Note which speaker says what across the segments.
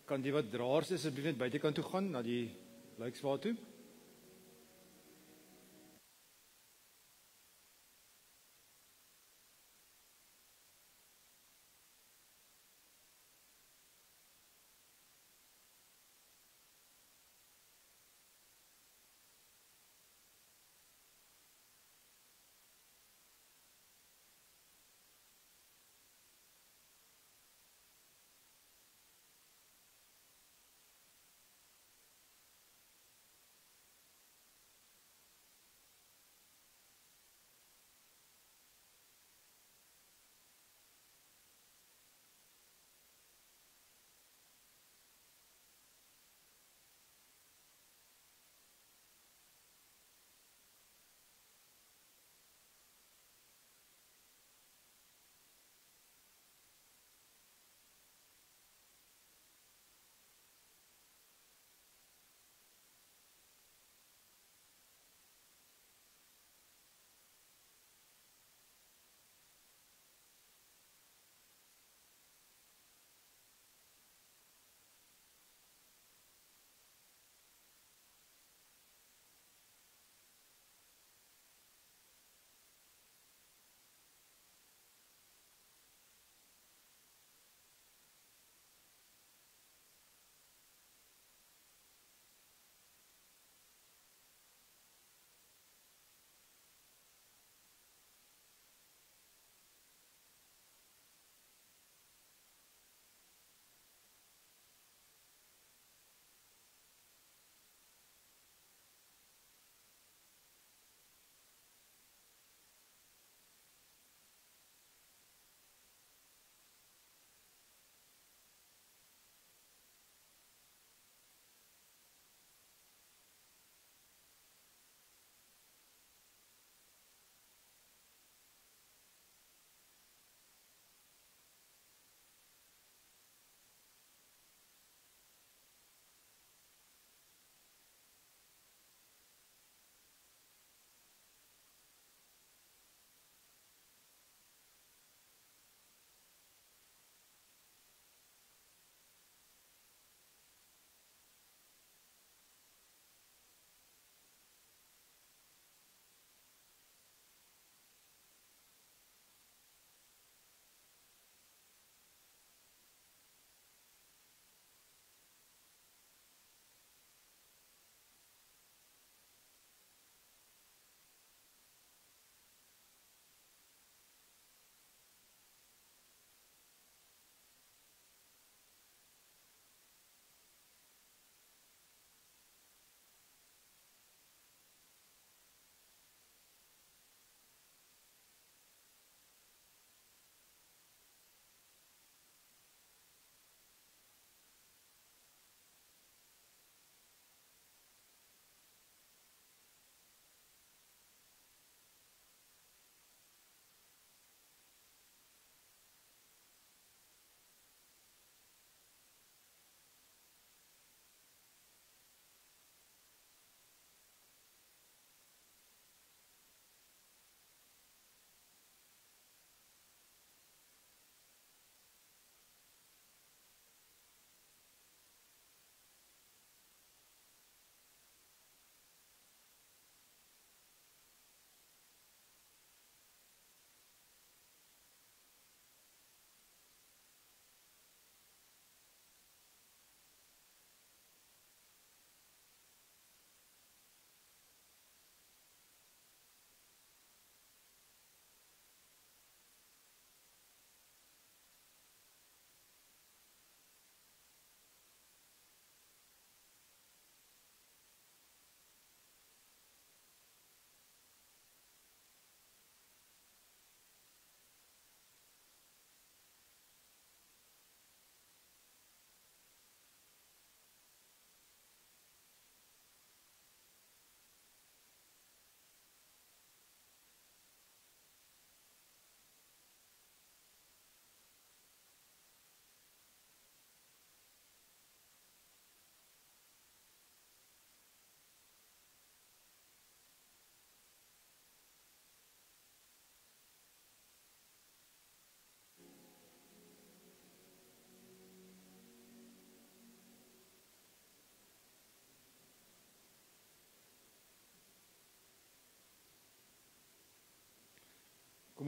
Speaker 1: Kan die wat draers is asseblief net buitekant toe gaan na die lijkswaal toe?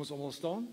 Speaker 1: Kom ons almal staan.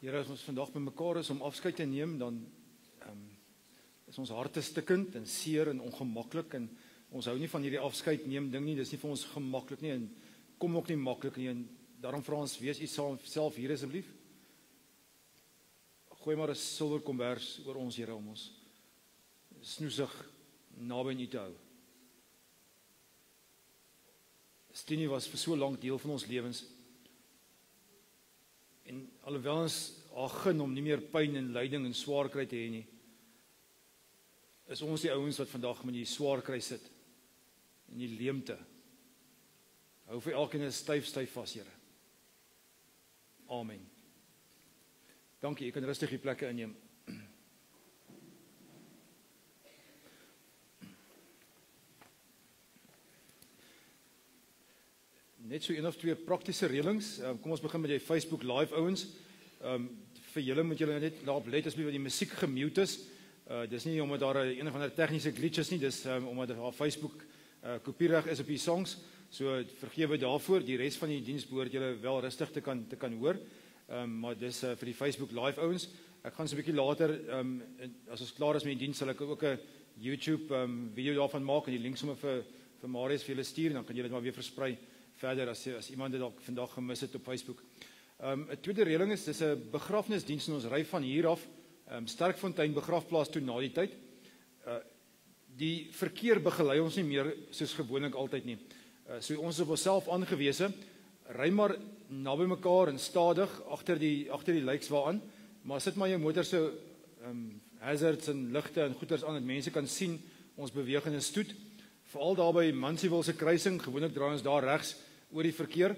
Speaker 1: Here, as ons vandag bymekaar is om afskeid te neem, dan is ons harte stikkend en seer en ongemaklik, en ons hou nie van hierdie afskeid neem ding nie, dis nie vir ons gemaklik nie, en kom ook nie maklik nie, en daarom vra ons, wees u self hier asseblief. Gooi maar 'n silwer kombers oor ons, Here, om ons snoesig naby aan u te hou. Stenie was vir so lank deel van ons lewens, en alhoewel ons haar gun om nie meer pyn en lyding en swaar kry te hê nie, is ons die ouens wat vandag met die swaar kry sit, en die leemte. Hou vir elkeen styf vas, Here. Amen. Dankie, jy kan rustig die plekke inneem. Net so een of twee praktiese reëlings. Kom ons begin met die Facebook live ouens. Vir julle moet julle net daarop let asseblief dat die musiek gemute is. Dis nie omdat daar een of ander tegniese glitch is nie, dis omdat daar Facebook kopiereg is op die songs. So vergewe daarvoor. Die res van die diens behoort julle wel rustig te kan hoor. Maar dis vir die Facebook live ouens. Ek gaan so 'n bietjie later, as ons klaar is met die diens, sal ek ook 'n YouTube video daarvan maak en die link sommer vir Marius vir julle stuur, en dan kan julle dit maar weer versprei verder as iemand dit dalk vandag gemis het op Facebook. 'n Tweede reëling is, dis 'n begrafnisdiens en ons ry van hier af, Sterkfontein begrafplaas toe na die tyd. Die verkeer begelei ons nie meer soos gewoonlik altyd nie. So ons is op onsself aangewese, ry maar naby mekaar en stadig agter die lykswa aan, maar sit maar jou motor se hazards en ligte en goeders aan, dat mense kan sien ons beweeg in 'n stoet. Veral daar by Mansfield se kruising, gewoonlik draai ons daar regs oor die verkeer.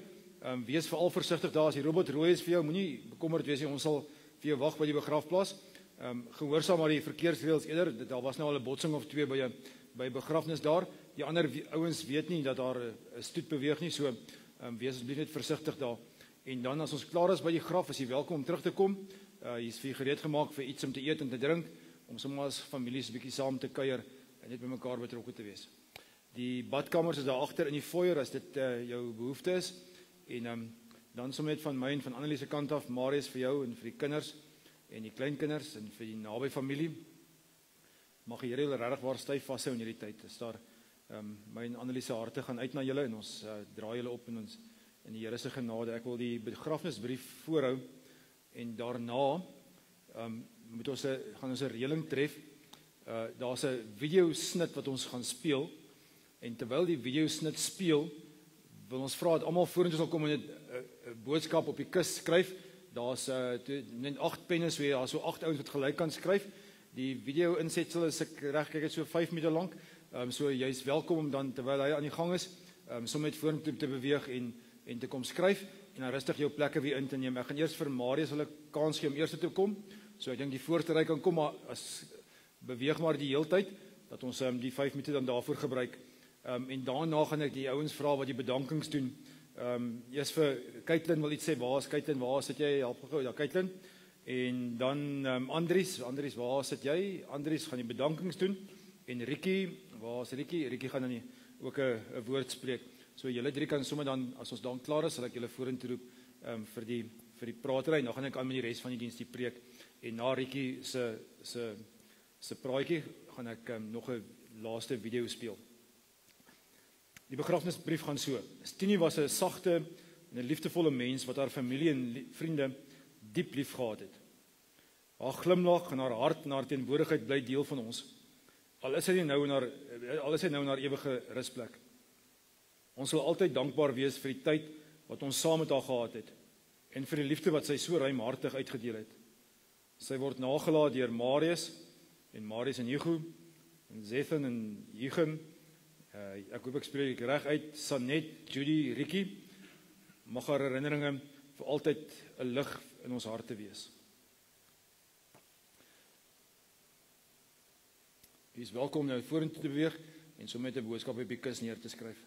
Speaker 1: Wees veral versigtig daar, as die robot rooi is vir jou, moenie bekommerd wees nie, ons sal vir jou wag by die begrafplaas. Gehoorsaam maar die verkeersreëls eerder, daar was nou al 'n botsing of twee by begrafnis daar. Die ander ouens weet nie dat daar 'n stoet beweeg nie, so wees asseblief net versigtig daar. En dan as ons klaar is by die graf, is jy welkom om terug te kom. Jy is vir gereed gemaak vir iets om te eet en te drink, om sommer as families 'n bietjie saam te kuier en net by mekaar betrokke te wees. Die badkamers is daar agter in die foyer as dit jou behoefte is. En dan sommer net van my en van Annelies se kant af, Marius vir jou en vir die kinders. en die kleinkinders en vir die naby familie. Mag die Here julle regtig waar styf vashou in hierdie tyd. Is daar my en Annelies se harte gaan uit na julle en ons draai julle op in ons in die Here se genade. Ek wil die begrafnisbrief voorhou en daarna moet ons gaan ons 'n reëling tref. Daar's 'n video snit wat ons gaan speel en terwyl die video snit speel, wil ons vra dat almal vorentoe sal kom en 'n boodskap op die kus skryf. Daar's net 8 penne, so daar's so 8 ouens wat gelyk kan skryf. Die video insetsel is ek reg kyk dit so 5 minute lank. So jy's welkom om dan terwyl hy aan die gang is, sommer net vorentoe te beweeg en te kom skryf en dan rustig jou plekke weer in te neem. Ek gaan eers vir Marius hulle kans gee om eers te kom. So ek dink die voorste ry kan kom, maar as beweeg maar die heeltyd dat ons die 5 minute dan daarvoor gebruik. En daarna gaan ek die ouens vra wat die bedankings doen. Eers vir Kaitlyn wil iets sê. Waar is Kaitlyn? Waar sit jy? Help gou daar Kaitlyn. En dan Andries, waar sit jy? Andries gaan die bedankings doen. En Ricky, waar is Ricky? Ricky gaan dan ook 'n woord spreek. So julle drie kan sommer dan as ons dan klaar is, sal ek julle vorentoe roep vir die praatry. Dan gaan ek aan met die res van die diens die preek. En na Ricky se praatjie gaan ek nog 'n laaste video speel. Die begrafnisbrief gaan so. Stini was 'n sagte en 'n liefdevolle mens wat haar familie en vriende diep lief gehad het. Haar glimlag en haar hart en haar teenwoordigheid bly deel van ons. Al is hy nou in haar ewige rusplek. Ons sal altyd dankbaar wees vir die tyd wat ons saam met haar gehad het en vir die liefde wat sy so ruimhartig uitgedeel het. Sy word nagelaat deur Marius en Hugo en Zethan en Hugo. Ek hoop ek spreek reg uit. Sanet, Judy, Ricky. Mag haar herinneringe vir altyd 'n lig in ons harte wees. U is welkom nou vorentoe te beweeg en sommer met 'n boodskap op die kus neer te skryf.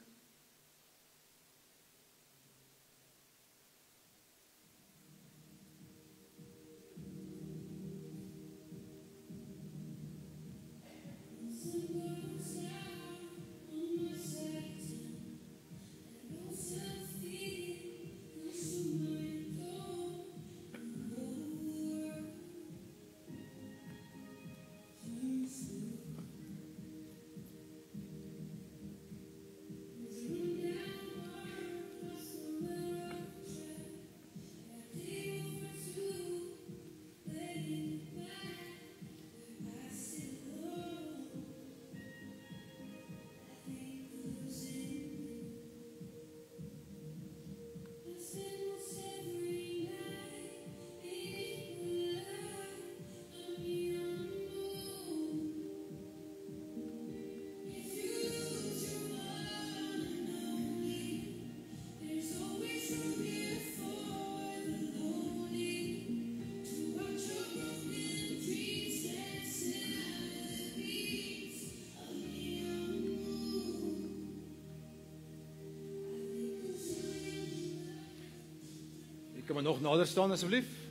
Speaker 1: Kan maar nog nader staan asseblief.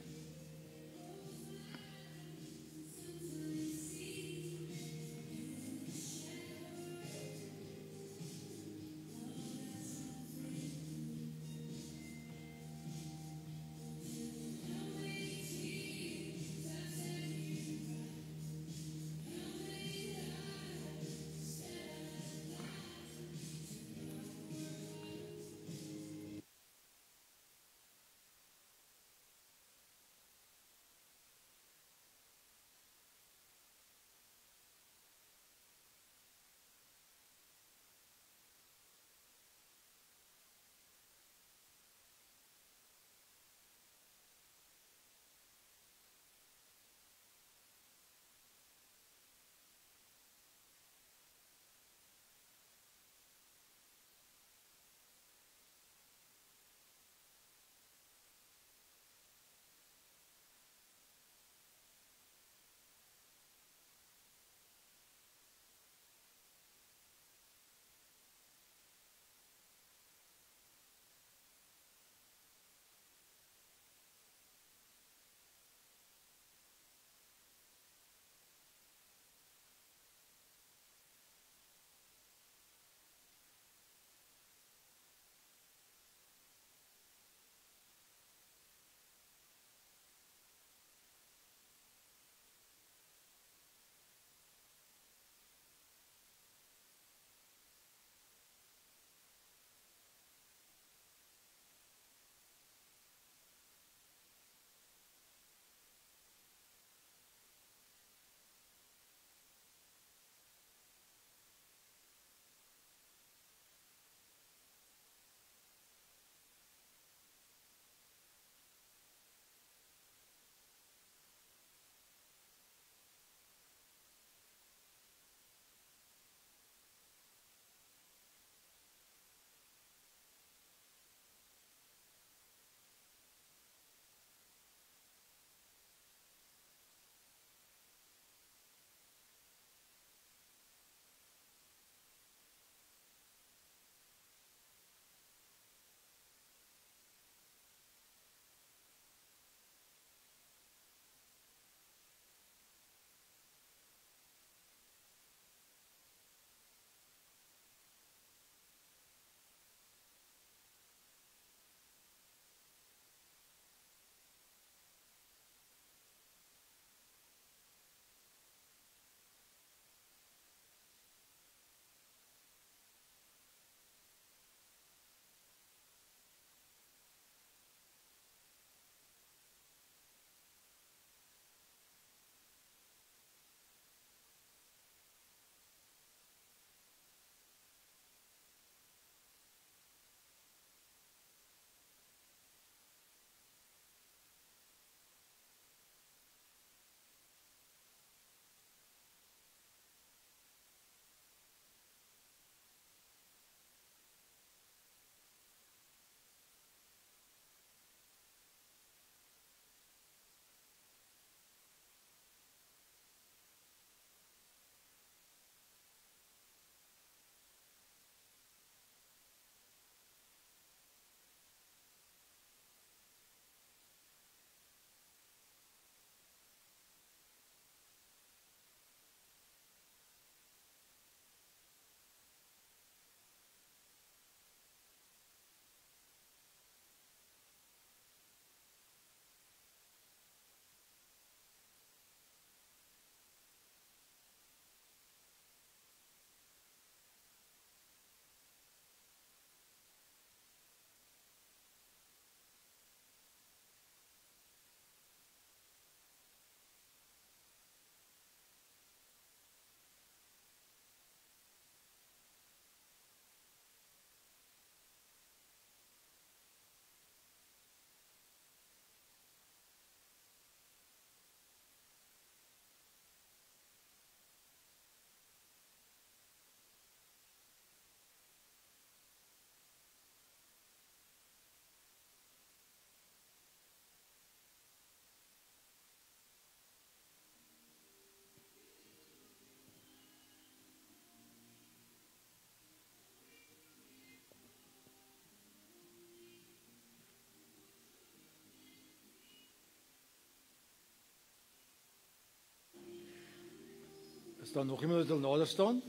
Speaker 1: Is daar nog iemand wat wil nader staan?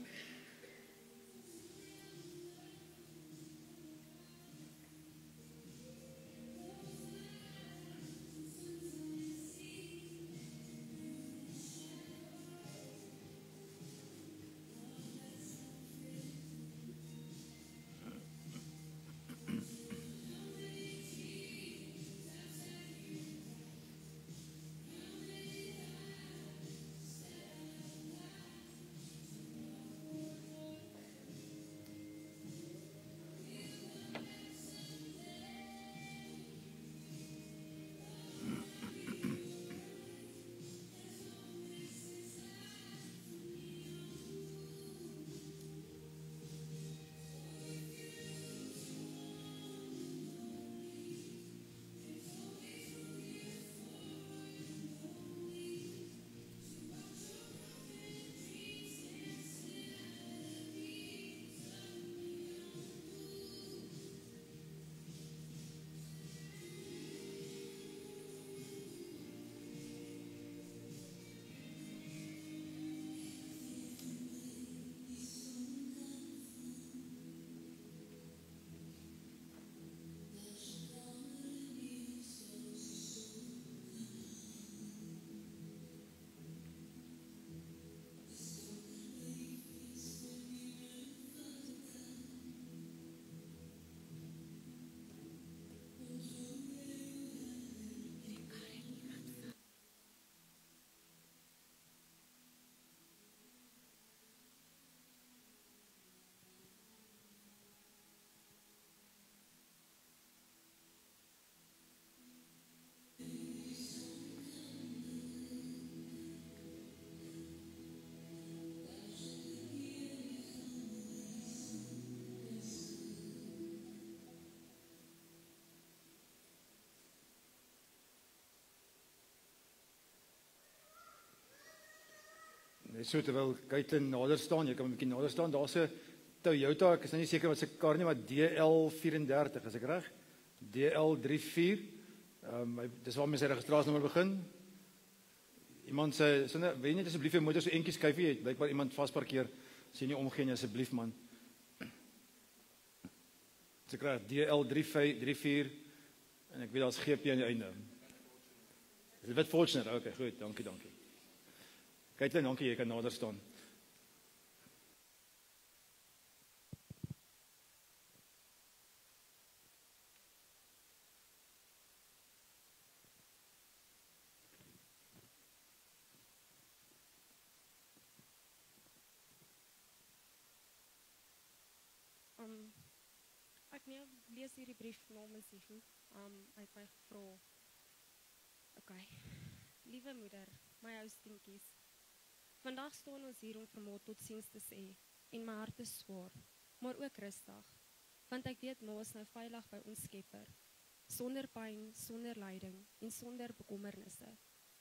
Speaker 1: Net so terwyl Caitlin nader staan, jy kan 'n bietjie nader staan. Daar's 'n Toyota, ek is nou nie seker wat se kar nie, maar DL34, is ek reg? DL34. Dis waar my sy registrasienommer begin. Iemand sê, wil jy net asseblief jou motor so eentjie skuif, jy het blykbaar iemand vasparkeer. As jy nie omgee nie, asseblief man. Dis ek reg, DL34 en ek weet daar's GP aan die einde. Dis wit Fortuner. Okay, goed, dankie. Caitlin, dankie, jy kan nader staan.
Speaker 2: Ek lees hierdie brief namens Sifu. Hy het my gevra. Okay. Liewe moeder, my ou stinkies. Vandag staan ons hier om vir Ma totsiens te sê en my hart is swaar, maar ook rustig, want ek weet Ma is nou veilig by ons Skepper, sonder pyn, sonder lyding en sonder bekommernisse.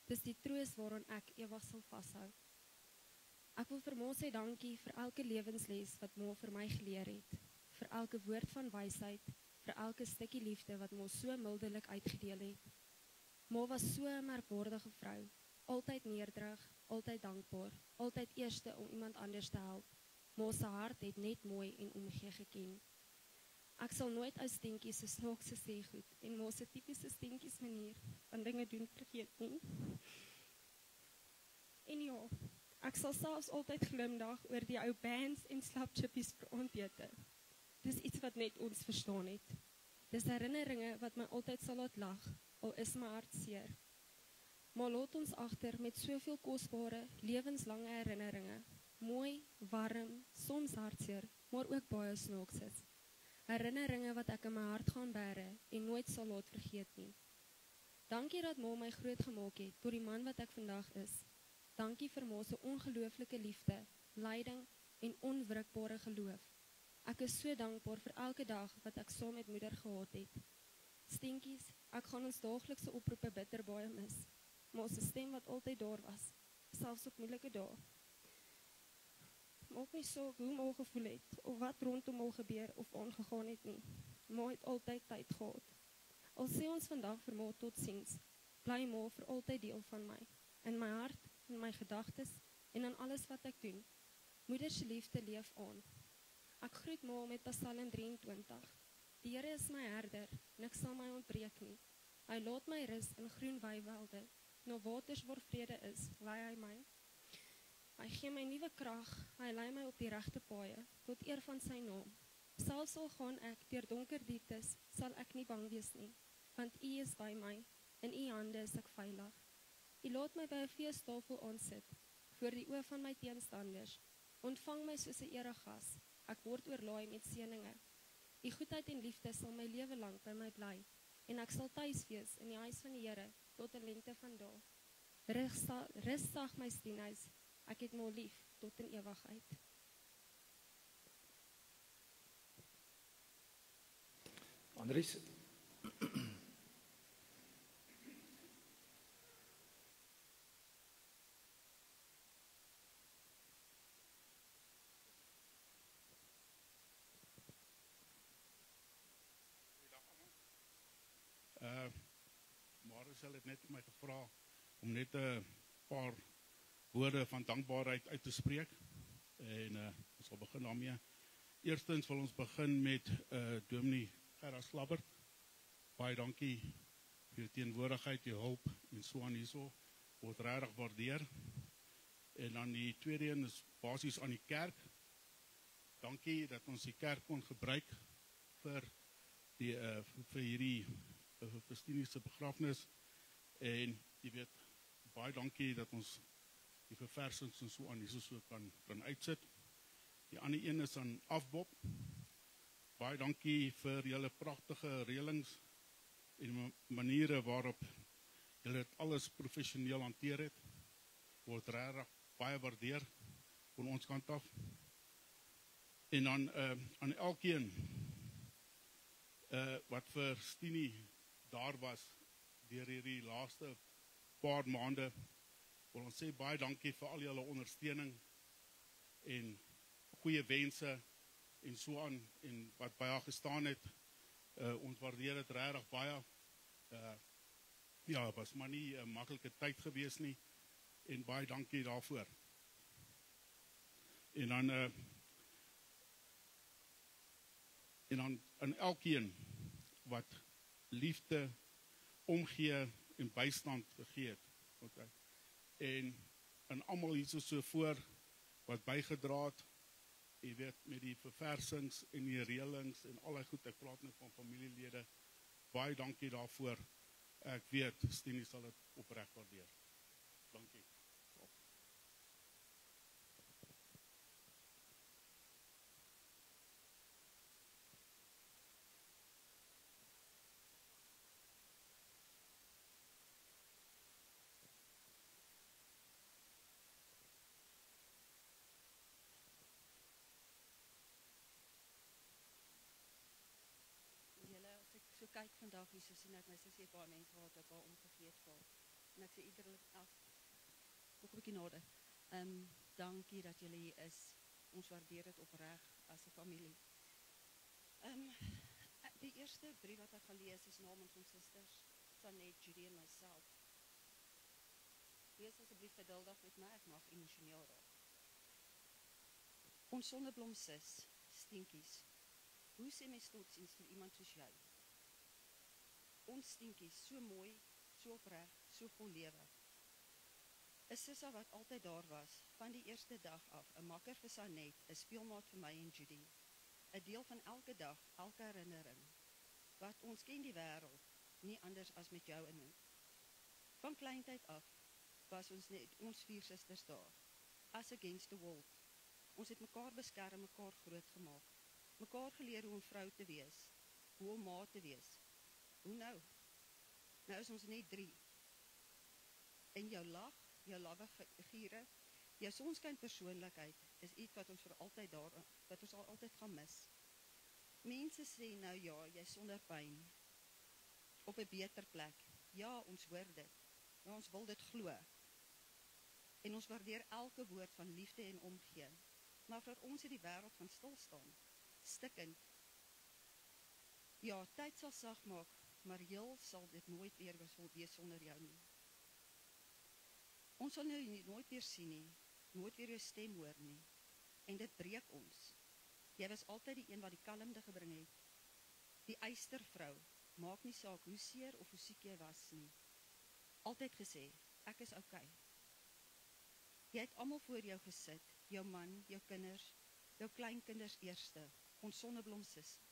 Speaker 2: Dis die troos waaraan ek ewig sal vashou. Ek wil vir Ma sê dankie vir elke lewensles wat Ma vir my geleer het, vir elke woord van wysheid, vir elke stukkie liefde wat Ma so mildelik uitgedeel het. Ma was so 'n merkwaardige vrou, altyd nederig, altyd dankbaar, altyd eerste om iemand anders te help. Ma se hart het net mooi en omgee geken. Ek sal nooit ou stinkies se snaakse sê goed en Ma se tipiese stinkies manier van dinge doen vergeet nie. En ja, ek sal selfs altyd glimlag oor die ou bands en slapchippies vir aandete. Dis iets wat net ons verstaan het. Dis herinneringe wat my altyd sal laat lag, al is my hart seer. Maar laat ons agter met soveel kosbare, lewenslange herinneringe. Mooi, warm, soms hartseer, maar ook baie snaakses. Herinneringe wat ek in my hart gaan bære en nooit sal laat vergeet nie. Dankie dat Ma my groot gemaak het tot die man wat ek vandag is. Dankie vir Ma se ongelooflike liefde, lyding en onwrikbare geloof. Ek is so dankbaar vir elke dag wat ek saam met moeder gehad het. Stinkies, ek gaan ons daaglikse oproepe bitter baie mis. Ma se stem wat altyd daar was, selfs op moeilike dae. Maak nie saak hoe Ma gevoel het, of wat rondom Ma gebeur of aangegaan het nie. Ma het altyd tyd gehad. Al sê ons vandag vir Ma totsiens, bly Ma vir altyd deel van my, in my hart, in my gedagtes en in alles wat ek doen. Moeder se liefde leef aan. Ek groet ma met Psalm 23. Die Here is my herder, niks sal my ontbreek nie. Hy laat my rus in groen weivelde, na waters waar vrede is, lei hy my. Hy gee my nuwe krag, hy lei my op die regte paaie, tot eer van sy naam. Selfs al gaan ek deur donker dieptes, sal ek nie bang wees nie, want U is by my, in U hande is ek veilig. U laat my by 'n feestafel aansit, voor die oë van my teenstanders. Ontvang my soos 'n eregas, ek word oorlaai met seëninge. U goedheid en liefde sal my lewe lank by my bly, en ek sal tuis wees in die huis van die Here tot 'n lengte van dae. Rus sag my stienhuis, ek het my lief tot in ewigheid.
Speaker 1: Andries,
Speaker 3: Maricel het net my gevra om net 'n paar woorde van dankbaarheid uit te spreek. En ons sal begin daarmee. Eerstens wil ons begin met Dominee Gerard Slabbert. Baie dankie vir jou teenwoordigheid, jou hulp en so aan hierso. Word regtig waardeer. En dan die tweede een is basies aan die kerk. Dankie dat ons die kerk kon gebruik vir hierdie Stiniese begrafnis. En jy weet, baie dankie dat ons die verversings en so aan hierso so kan uitsit. Die ander een is aan Afbob. Baie dankie vir julle pragtige reëlings en maniere waarop julle dit alles professioneel hanteer het. Word regtig baie waardeer van ons kant af. En dan aan elkeen wat vir Stini daar was deur hierdie laaste paar maande, wil ons sê baie dankie vir al julle ondersteuning en goeie wense en so aan, en wat by haar gestaan het. Ons waardeer dit regtig baie. Ja, was maar nie 'n maklike tyd gewees nie, en baie dankie daarvoor. En dan aan elkeen wat liefde, omgee en bystand gegee het. Okay. En aan almal hierso so voor wat bygedra het, jy weet, met die verversings en die reëlings en al die goed, ek praat nou van familielede, baie dankie daarvoor. Ek weet, Stini sal dit opreg waardeer. Dankie.
Speaker 4: So kyk vandag hier, so sien ek my sussie het baie mense wat ek haar omgegee het vir. En ek sê iedereen nog 'n bietjie nader. Dankie dat julle hier is. Ons waardeer dit opreg as 'n familie. Die eerste brief wat ek gaan lees is namens ons susters, Sanet, Judy en myself. Wees asseblief geduldig met my, ek mag emosioneel raak. Ons sonneblom sis, Stinkies. Hoe sê mens totsiens vir iemand soos jy? Ons Stinkies, so mooi, so opreg, so vol lewe. 'n Sissa wat altyd daar was, van die eerste dag af, 'n makker vir Sanet, 'n speelmaat vir my en Judy. 'n Deel van elke dag, elke herinnering. Wat ons ken die wêreld, nie anders as met jou in. Van kleintyd af was ons net ons 4 susters daar. As against the world. Ons het mekaar beskerm, mekaar groot gemaak. Mekaar geleer hoe om vrou te wees, hoe om ma te wees. Hoe nou? Nou is ons net 3. En jou lag, jou lawwe giere, jou sonskyn persoonlikheid is iets wat ons vir altyd wat ons al altyd gaan mis. Mense sê nou ja, jy sonder pyn, op 'n beter plek. Ja, ons hoor dit. Ja, ons wil dit glo. En ons waardeer elke woord van liefde en omgee. Maar vir ons het die wêreld gaan stilstaan, stikkend. Ja, tyd sal sag maak, maar heel sal dit nooit weer wees sonder jou nie. Ons sal nou nooit weer sien nie, nooit weer jou stem hoor nie. En dit breek ons. Jy was altyd die een wat die kalmte gebring het. Die eystervrou, maak nie saak hoe seer of hoe siek jy was nie. Altyd gesê, ek is okay. Jy het almal voor jou gesit, jou man, jou kinders, jou kleinkinders eerste, ons sonneblom sussie.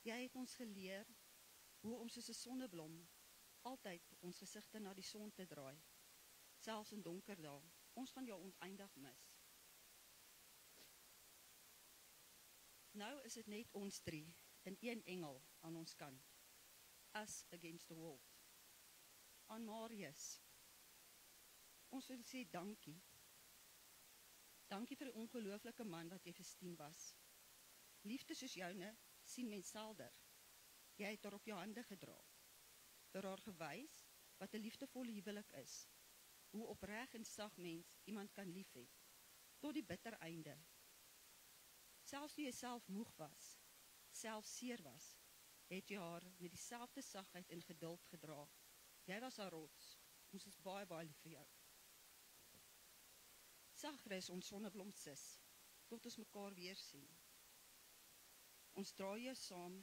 Speaker 4: Jy het ons geleer hoe om soos 'n sonneblom altyd ons gesigte na die son te draai, selfs in donker dae. Ons gaan jou oneindig mis. Nou is dit net ons drie en een engel aan ons kant. Us against the world. Aan Marius. Ons wil sê dankie. Dankie vir die ongelooflike man wat jy vir Stien was. Liefde soos joune sien mens selder. Jy het haar op jou hande gedra. Vir haar gewys wat 'n liefdevolle huwelik is. Hoe opreg en sag mens iemand kan lief hê. Tot die bitter einde. Selfs toe jy self moeg was, self seer was, het jy haar met dieselfde sagheid en geduld gedra. Jy was haar rots. Ons is baie, baie lief vir jou. Sagre is ons sonneblom sis, tot ons mekaar weer sien. Ons dra jou saam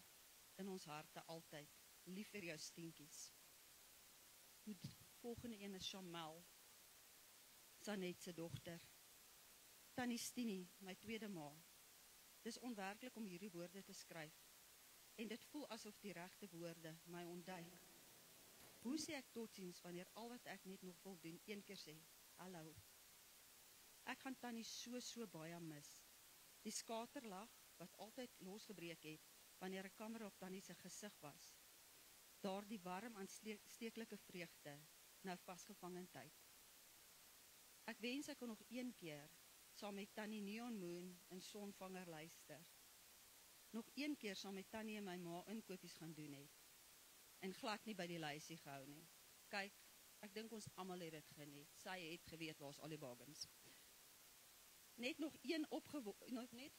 Speaker 4: in ons harte altyd, lief vir jou Stientjies. Die volgende een is Chamel, Sanet se dogter. Tannie Stienie, my tweede ma. Dis onwerklik om hierdie woorde te skryf, en dit voel asof die regte woorde my ontduik. Hoe sê ek totsiens wanneer al wat ek net nog wil doen, een keer sê, hallo. Ek gaan Tannie so baie mis. Die skaterlag wat altyd losgebreek het, wanneer 'n kamera op Tannie se gesig was. Daardie warm aansteeklike vreugde, nou vasgevang in tyd. Ek wens ek kon nog een keer saam met Tannie Neon Moon en Sonvanger luister. Nog een keer saam met Tannie en my ma inkopies gaan doen het. En glad nie by die lysie gehou nie. Kyk, ek dink ons almal het dit geniet. Sy het geweet waar's al die bargains. Net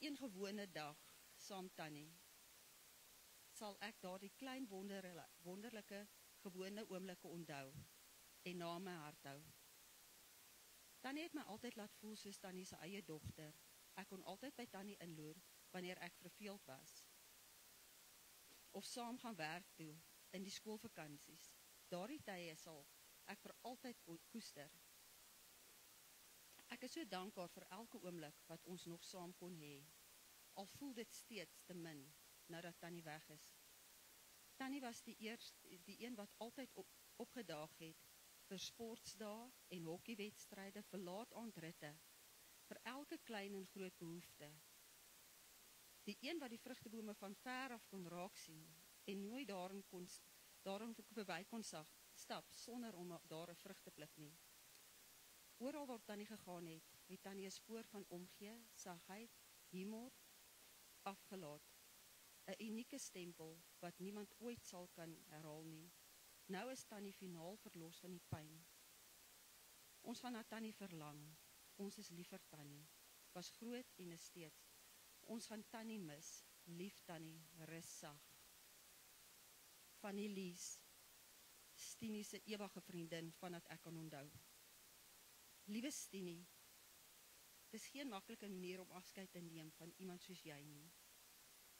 Speaker 4: een gewone dag saam Tannie. Sal ek daardie klein wonderlike gewone oomblikke onthou en na my hart hou. Tannie het my altyd laat voel soos Tannie se eie dogter. Ek kon altyd by Tannie inloer wanneer ek verveeld was. Of saam gaan werk toe in die skoolvakansies. Daardie tye sal ek vir altyd koester. Ek is so dankbaar vir elke oomblik wat ons nog saam kon hê. Al voel dit steeds te min nou dat Tannie weg is. Tannie was die een wat altyd opgedaag het vir sportsdae en hokkiewedstryde, vir laat-aandritte, vir elke klein en groot behoefte. Die een wat die vrugtebome van ver af kon raak sien en nooit daarin verby kon stap sonder om daar 'n vrug te pluk nie. Oral waar Tannie gegaan het, het Tannie 'n spoor van omgee, sagheid, humor afgelaat. 'n Unieke stempel wat niemand ooit sal kan herhaal nie. Nou is Tannie finaal verlos van die pyn. Ons gaan na Tannie verlang. Ons is lief vir Tannie. Was groot en is steeds. Ons gaan Tannie mis. Lief Tannie, rus sag. Van Elise, Stienie se ewige vriendin vandat ek kan onthou. Liewe Stienie, dis geen maklike manier om afskeid te neem van iemand soos jy nie.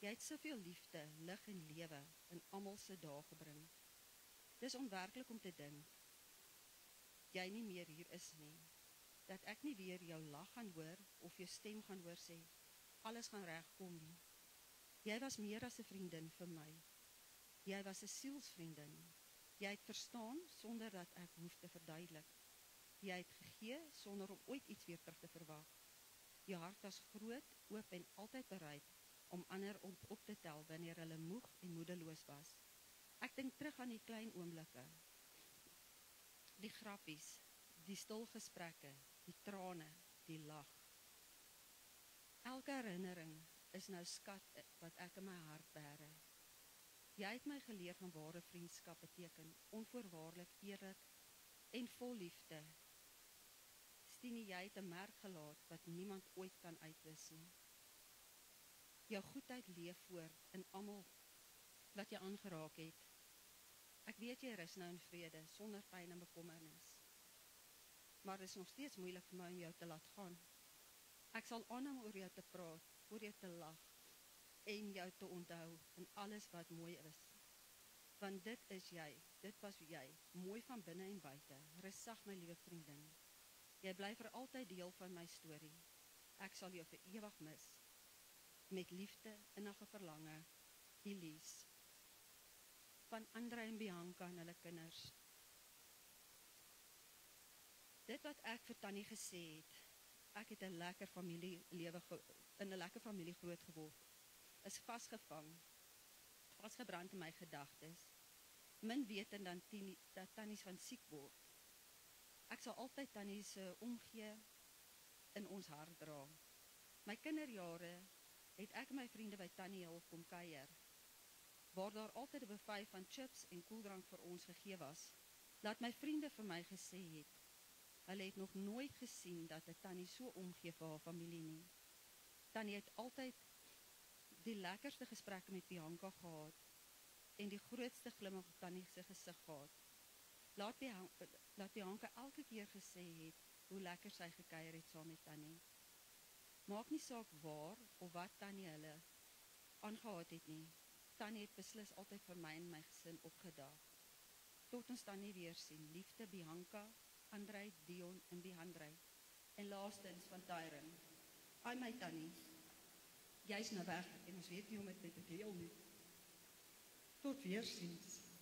Speaker 4: Jy het soveel liefde, lig en lewe in almal se dae gebring. Dis onwerklik om te dink, jy nie meer hier is nie, dat ek nie weer jou lag gaan hoor, of jou stem gaan hoor sê, alles gaan regkom nie. Jy was meer as 'n vriendin vir my. Jy was 'n sielsvriendin. Jy het verstaan, sonder dat ek hoef te verduidelik. Jy het gegee, sonder om ooit iets weer terug te verwag. Jou hart was groot, oop en altyd bereid, om ander op te tel, wanneer hulle moeg en moedeloos was. Ek dink terug aan die klein oomblikke, die grappies, die stil gesprekke, die trane, die lag. Elke herinnering is nou skat wat ek in my hart bære. Jy het my geleer van ware vriendskap beteken, onvoorwaardelik, eerlik en vol liefde. Stienie, jy het 'n merk gelaat wat niemand ooit kan uitwis nie. Jou goedheid leef voort in almal wat jy aangeraak het. Ek weet jy rus nou in vrede, sonder pyn en bekommernis. maar dit is nog steeds moeilik vir my om jou te laat gaan. Ek sal aanhou oor jou te praat, oor jou te lag, en jou te onthou in alles wat mooi is. Want dit is jy, dit was jy, mooi van binne en buite. Rustig, my liewe vriendin. Jy bly vir altyd deel van my storie. Ek sal jou vir ewig mis. Met liefde, innige verlange, Elise. Van Andrei en Bianca en hulle kinders. Dit wat ek vir Tannie gesê het, ek het 'n lekker familielewe in 'n lekker familie groot geword, is vasgebrand in my gedagtes. Min wetend dan dat Tannies van siek word. Ek sal altyd Tannie se omgee in ons hart dra. My kinderjare het ek en my vriende by Tannie Hill kom kuier, waar daar altyd 'n buffet van chips en koeldrank vir ons gegee was. Laat my vriende vir my gesê het, hulle het nog nooit gesien dat 'n Tannie so omgee vir haar familie nie. Tannie het altyd die lekkerste gesprekke met Bianca gehad en die grootste glimlag op Tannie se gesig gehad. Laat Bianca elke keer gesê het hoe lekker sy gekuier het saam met Tannie. Maak nie saak waar of wat Tannie hulle aangehad het nie. Tannie het beslis altyd vir my en my gesin opgedaag. Tot ons Tannie weer sien. Liefde Bianca, Andrei, Dion en Bihandrei. En laastens van Tyron. Ai my Tannie, jy is nou weg en ons weet nie hoe om dit met te deel nie. Tot weersiens.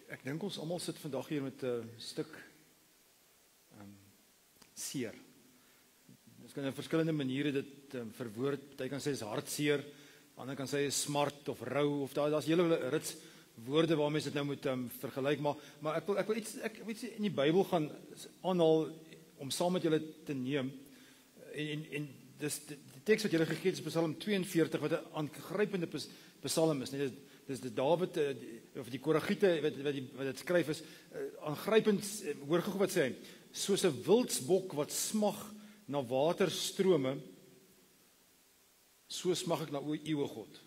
Speaker 1: Ek dink ons almal sit vandag hier met 'n stuk seer. Ons kan op verskillende maniere dit verwoord. Party kan sê is hartseer, ander kan sê is smart of rou of daar's hele rits woorde waarmee dit nou moet vergelyk, maar ek wil iets in die Bybel gaan aanhaal om saam met julle te neem. En dis die teks wat julle gegee het is Psalm 42 wat 'n aangrypende psalm is, nee, dis Dawid of die Koragiete wat dit skryf is aangrypend. Hoor gou wat sê hy: soos 'n wildsbok wat smag na waterstrome, so smag ek na U, o God.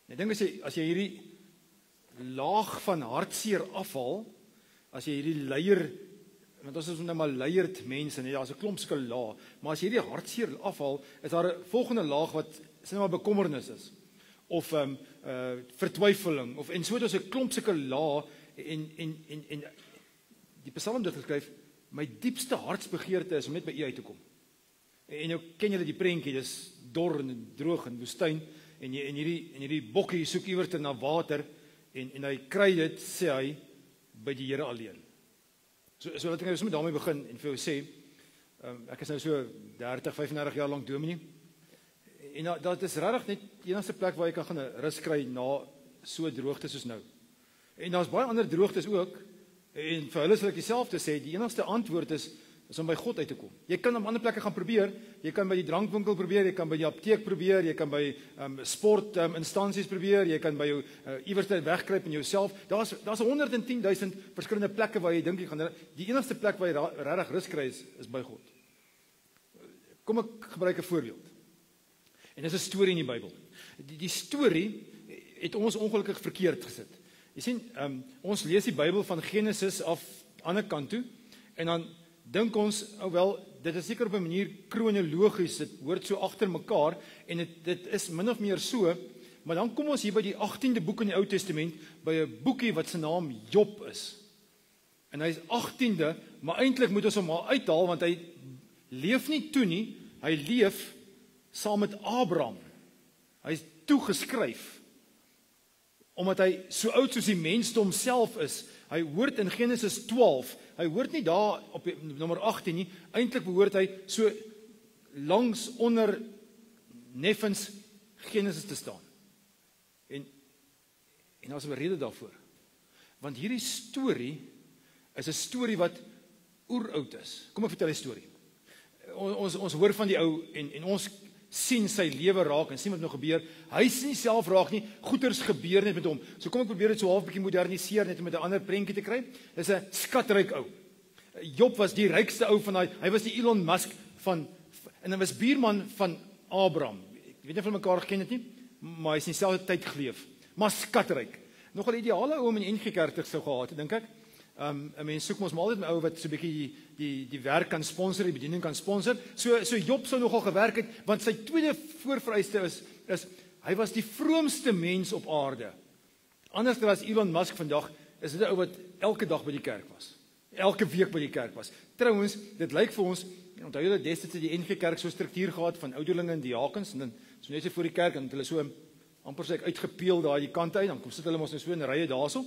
Speaker 1: Ek dink as jy hierdie laag van hartseer afhaal, as jy hierdie leier, want ons is nou maar leierd mense, nee, daar's 'n klomp sulke laag, maar as jy hierdie hartseer afhaal, is daar 'n volgende laag wat sê maar bekommernis is, of vertwyfeling, of en so het ons 'n klomp sulke laag, en die Psalm dit geskryf: my diepste hartsbegeerte is om net by U uit te kom. En nou ken julle die prentjie, dis dor en droog en woestyn, en hierdie bokkie soek iewers na water, en hy kry dit, sê hy, by die Here alleen. So laat ek nou sommer daarmee begin en vir jou sê, ek is nou so 30, 35 jaar lank dominee, en dat is regtig net die enigste plek waar jy kan gaan rus kry na so droogte soos nou. En daar's baie ander droogtes ook, en vir hulle sal ek dieselfde sê, die enigste antwoord is om by God uit te kom. Jy kan op ander plekke gaan probeer, jy kan by die drankwinkel probeer, jy kan by die apteek probeer, jy kan by sport instansies probeer, jy kan by jou iewers wegkruip in jouself. Daar's 110,000 verskillende plekke waar jy dink jy gaan. Die enigste plek waar jy regtig rus kry is by God. Kom ek gebruik 'n voorbeeld. En dis 'n storie in die Bybel. Die storie het ons ongelukkig verkeerd gesit. Jy sien, ons lees die Bybel van Genesis af aan 'n kant toe, en dan dink ons, dit is seker op 'n manier kronologies, dit hoort so agter mekaar, en dit is min of meer so, maar dan kom ons hier by die 18de boek in die Ou Testament, by 'n boekie wat se naam Job is. En hy is 18de, maar eintlik moet ons hom maar uithaal, want hy leef nie toe nie, hy leef saam met Abraham. Hy is toegeskryf, omdat hy so oud soos die mensdom self is. Hy hoort in Genesis 12, hy hoort nie daar op nommer 18 nie, eintlik behoort hy so langs onder neffens Genesis te staan. En daar's 'n rede daarvoor. Want hierdie storie is 'n storie wat oeroud is. Kom ek vertel die storie. Ons hoor van die ou, en ons sien sy lewe raak, en sien wat nou gebeur. Hy sien nie self raak nie, goeters gebeur net met hom. So kom ek probeer dit so half bietjie moderniseer, net om met 'n ander prentjie te kry. Dis 'n skatryk ou. Job was die rykste ou van hy was die Elon Musk en hy was buurman van Abraham. Ek weet nie of hulle mekaar geken het nie, maar hy is in dieselfde tyd geleef. Maar skatryk. Nogal 'n ideale ou om in NG Kerk te sou gehad het, dink ek. 'n Mens soek mos maar altyd 'n ou wat so 'n bietjie die werk kan sponsor, die bediening kan sponsor. So Job sou nogal gewerk het, want sy tweede voorvereiste is hy was die vroomste mens op aarde. Anders as Elon Musk vandag, is dit 'n ou wat elke dag by die kerk was. Elke week by die kerk was. Trouwens, dit lyk vir ons, onthou julle destyds het die NG Kerk so struktuur gehad van ouderlinge en diakens, en dan so net so voor die kerk, en het hulle so amper sê uitgepeel daar die kant uit, dan kom sit hulle mos nou so in rye daarso.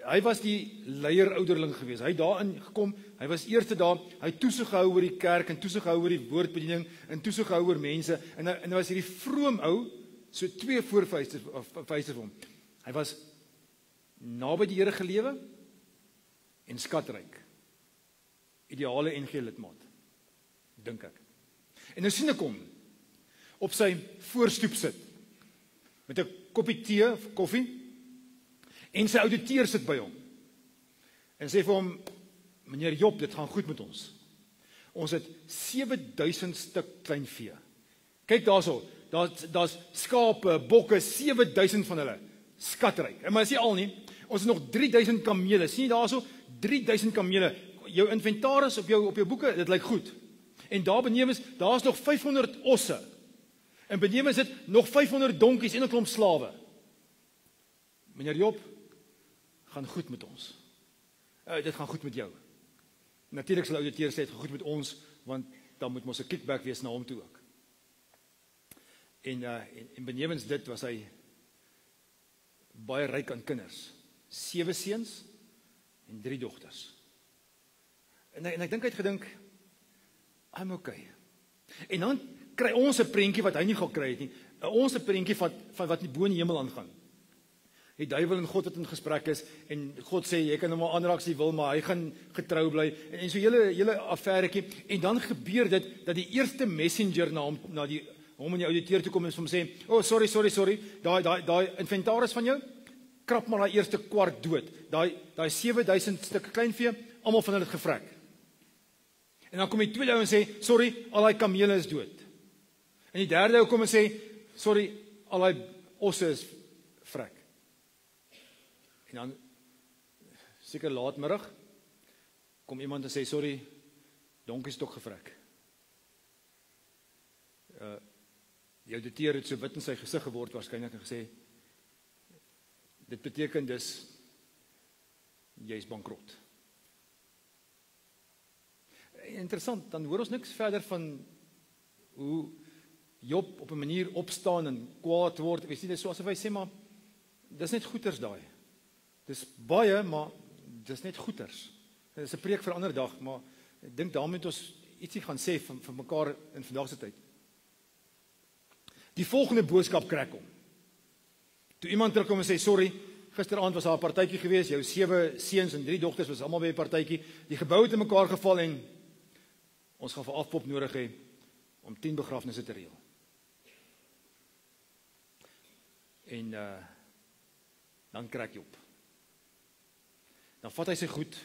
Speaker 1: Hy was die leier ouderling gewees. Hy daarin gekom, hy was eerste daar, hy toesig gehou oor die kerk, en toesig gehou oor die woordbediening, en toesig gehou oor mense, en hy was hierdie vroom ou, so twee voorvereistes vir hom. Hy was naby die Here gelewe, en skatryk. Ideale NG lidmaat, dink ek. En nou sien ek hom op sy voorstoep sit, met 'n koppie tee of koffie, en sy ouditeur sit by hom, en sê vir hom: meneer Job, dit gaan goed met ons. Ons het 7000 stuk klein vee. Kyk daarso, daar's skape, bokke, 7000 van hulle, skatryk. En maar is nie al nie, ons het nog 3000 kamele, sien jy daarso, 3000 kamele, jou inventaris op jou boeke, dit lyk goed. En daar benewens, daar's nog 500 osse, en benewens dit nog 500 donkies en 'n klomp slawe. Meneer Job, gaan goed met ons. Dit gaan goed met jou. Natuurlik sal ouditeur sê, dit gaan goed met ons, want dan moet ons 'n kickback wees na hom toe ook. En benewens dit was hy baie ryk aan kinders. 7 seuns en 3 dogters. En ek dink hy het gedink, I'm okay. En dan kry ons 'n prentjie wat hy nie gekry het nie. Ons 'n prentjie van wat nie bo in die hemel aangaan. Die duiwel en God wat in gesprek is en God sê jy kan hom maar aanraak as jy wil, maar hy gaan getrou bly en so hele affairetjie. En dan gebeur dit dat die eerste messenger na hom in die auditeur toe kom en hom sê, "Oh, sorry. Daai inventaris van jou, krap maar daai eerste kwart dood. Daai 7000 stuk kleinvee, almal van hulle het gevrek." En dan kom die tweede ou en sê, "Sorry, al daai kamele is dood." En die derde ou kom en sê, "Sorry, al daai osse is vrek." En dan seker laatmiddag kom iemand en sê, "Sorry, donkies het ook gevrek." Die auditeur het so wit in sy gesig geword waarskynlik en gesê, "Dit beteken dus jy is bankrot." Interessant, dan hoor ons niks verder van hoe Job op 'n manier opstaan en kwaad word. Ek weet nie, dis soos hy sê, maar dis net goeters daai. Dis baie, maar dis net goeters. Dit is 'n preek vir 'n ander dag, maar ek dink daarmee moet ons ietsie gaan sê van mekaar in vandag se tyd. Die volgende boodskap kry hom. Toe iemand terugkom en sê, "Sorry, gisteraand was daar 'n partytjie gewees, jou 7 seuns en 3 dogters was almal by 'n partytjie. Die gebou het in mekaar geval en ons gaan vir afpop nodig hê om 10 begrafnisse te reël." En dan kry hy op. Dan vat hy sy goed,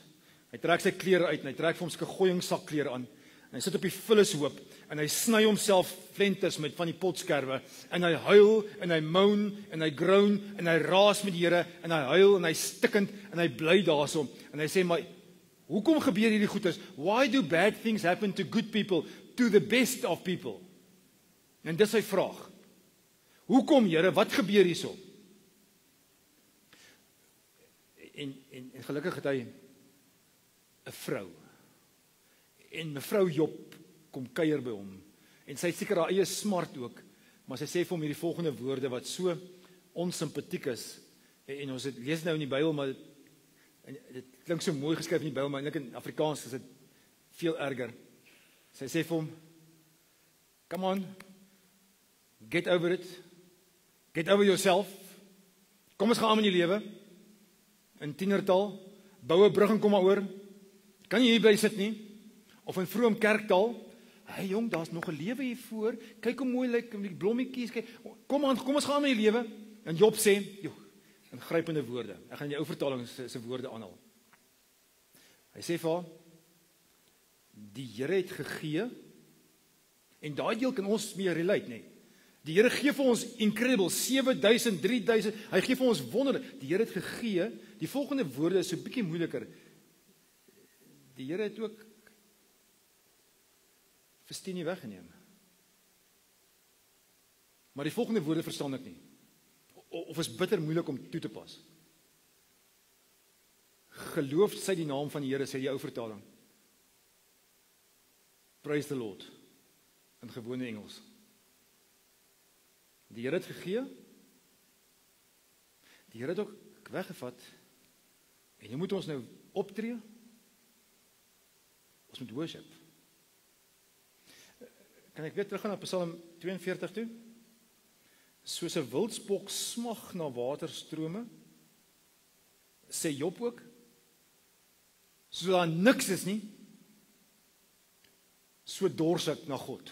Speaker 1: hy trek sy klere uit en hy trek vir hom 'n gooiingsakklere aan. En hy sit op die vullishoop en hy sny homself flenters met van die potskerwe en hy huil en hy moan en hy groan en hy raas met die Here en hy huil en hy stikkend en hy bly daarso en hy sê, "Maar hoekom gebeur hierdie goeters? Why do bad things happen to good people, to the best of people?" En dis sy vraag. Hoekom, Here, wat gebeur hierso? En gelukkig het hy 'n vrou. En mevrou Job kom kuier by hom. En sy het seker haar eie smart ook, maar sy sê vir hom hierdie volgende woorde wat so onsimpatiek is. En ons lees nou in die Bybel, maar dit klink so mooi geskryf in die Bybel, maar eintlik in Afrikaans is dit veel erger. Sy sê vir hom, "Come on, get over it. Get over yourself. Kom ons gaan aan met die lewe." In tienertaal, bou 'n brug en kom maar oor. Kan jy hier bly sit nie? Of in vroom kerktaal, "Hey jong, daar's nog 'n lewe hier voor. Kyk hoe mooi lyk die blommetjies. Kyk, kom ons gaan met die lewe." En Job sê, "Joh, ingrypende woorde. Ek gaan die ou vertaling se woorde aanhaal." Hy sê vir haar, "Die Here het gegee." En daai deel kan ons mee relate, nee. Die Here gee vir ons incredible 7000, 3000. Hy gee vir ons wonderlik. Die Here het gegee. Die volgende woorde is so 'n bietjie moeiliker. Die Here het ook verstaan nie weggeneem. Maar die volgende woorde verstaan ek nie. Of is bitter moeilik om toe te pas. Geloof sy die naam van die Here, sê die ou vertaling. Praise the Lord. In gewone Engels. Die Here het gegee. Die Here het ook weggevat. En jy moet ons nou optree. Ons moet worship. Kan ek weer teruggaan na Psalm 42 toe? Soos 'n wildspok smag na waterstrome, sê Job ook, so daar niks is nie, so dors ek na God.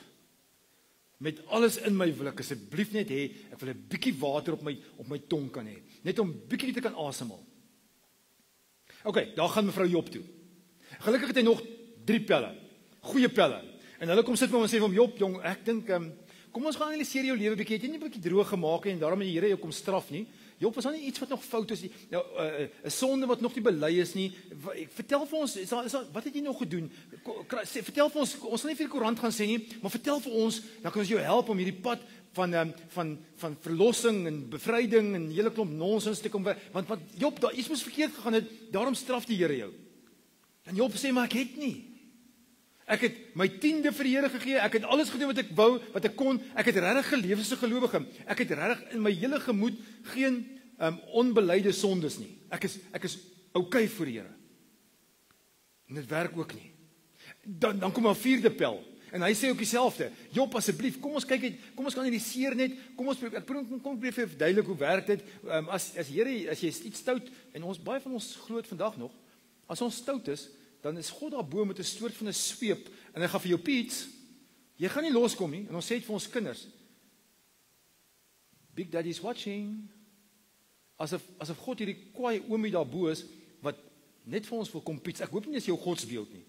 Speaker 1: Met alles in my wil ek asseblief net hê, ek wil 'n bietjie water op my tong kan hê, net om bietjie te kan asemhaal. OK, daar gaan mevrou Job toe. Gelukkig het hy nog 3 pelle, goeie pelle. En hulle kom sit met hom en sê vir hom, "Job, jong, ek dink kom ons gaan analiseer jou lewe bietjie. Het jy nie 'n bietjie droog gemaak en daarom het die Here jou kom straf nie? Job, was daar nie iets wat nog fout is nie? Nou 'n sonde wat nog nie bely is nie. Vertel vir ons, wat het jy nog gedoen? Vertel vir ons gaan nie vir die koerant gaan sê nie, maar vertel vir ons, dan kan ons jou help om hierdie pad van verlossing en bevryding en 'n hele klomp nonsens te kom, want Job, daar iets moes verkeerd gegaan het, daarom straf die Here jou." En Job sê, "Maar ek het nie. Ek het my 10de vir die Here gegee, ek het alles gedoen wat ek wou, wat ek kon, ek het regtig geleef as 'n gelowige. Ek het regtig in my hele gemoed geen onbeleide sondes nie. Ek is okay vir die Here. En dit werk ook nie. Dan kom 'n vierde pel. En hy sê ook dieselfde. Job, asseblief, kom ons analyseer net. Kom probeer vir verduidelik hoe werk dit. As Here, as jy iets stout en baie van ons glo vandag nog, as ons stout is, dan is God daarbo met 'n soort van 'n sweep en hy gaan vir jou piets. Jy gaan nie loskom nie. En ons sê dit vir ons kinders. Big Daddy is watching. Asof God hierdie kwaai oomie daarbo is wat net vir ons wil kom piets. Ek hoop nie dis jou godsbeeld nie.